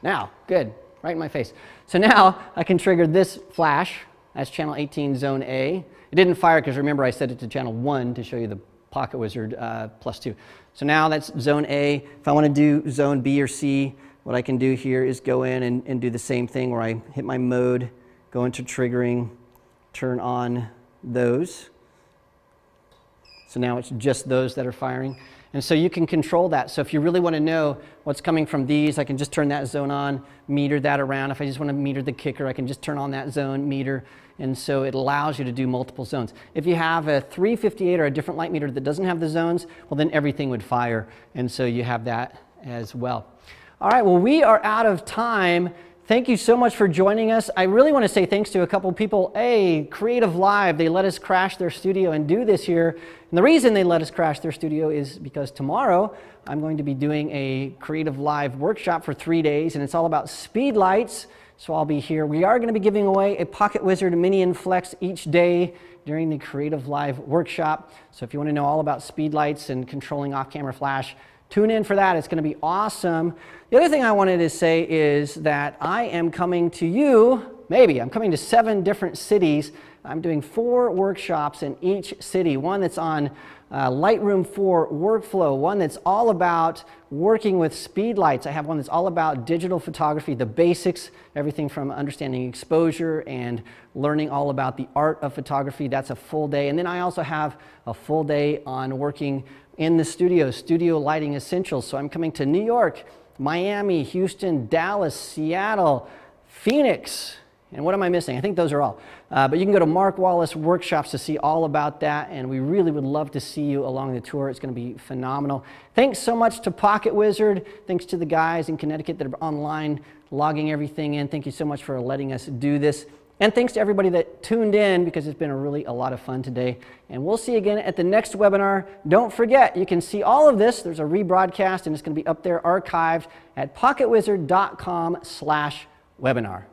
Now, good, right in my face. So now I can trigger this flash. That's channel 18, zone A. It didn't fire because remember I set it to channel 1 to show you the PocketWizard +2. So now that's zone A. If I want to do zone B or C, what I can do here is go in and do the same thing where I hit my mode, go into triggering, turn on those. So now it's just those that are firing. And so you can control that. So if you really want to know what's coming from these, I can just turn that zone on, meter that around. If I just want to meter the kicker, I can just turn on that zone, meter. And so it allows you to do multiple zones. If you have a 358 or a different light meter that doesn't have the zones, well then everything would fire. And so you have that as well. All right, well we are out of time. Thank you so much for joining us. I really want to say thanks to a couple people. CreativeLIVE, they let us crash their studio and do this here. And the reason they let us crash their studio is because tomorrow I'm going to be doing a CreativeLIVE workshop for 3 days, and it's all about speed lights. So I'll be here. We are going to be giving away a PocketWizard Mini and Flex each day during the CreativeLIVE workshop. So if you want to know all about speed lights and controlling off-camera flash, tune in for that. It's going to be awesome. The other thing I wanted to say is that I am coming to you, I'm coming to 7 different cities. I'm doing 4 workshops in each city. One that's on Lightroom 4 workflow, one that's all about working with speed lights. I have one that's all about digital photography, the basics, everything from understanding exposure and learning all about the art of photography. That's a full day. And then I also have a full day on working in the studio lighting essentials. So I'm coming to New York, Miami, Houston, Dallas, Seattle, Phoenix, and what am I missing? I think those are all. But you can go to Mark Wallace Workshops to see all about that, and we really would love to see you along the tour. It's going to be phenomenal. Thanks so much to PocketWizard. Thanks to the guys in Connecticut that are online logging everything in. Thank you so much for letting us do this. And thanks to everybody that tuned in, because it's been a lot of fun today. And we'll see you again at the next webinar. Don't forget, you can see all of this. There's a rebroadcast, and it's going to be up there archived at PocketWizard.com/webinar.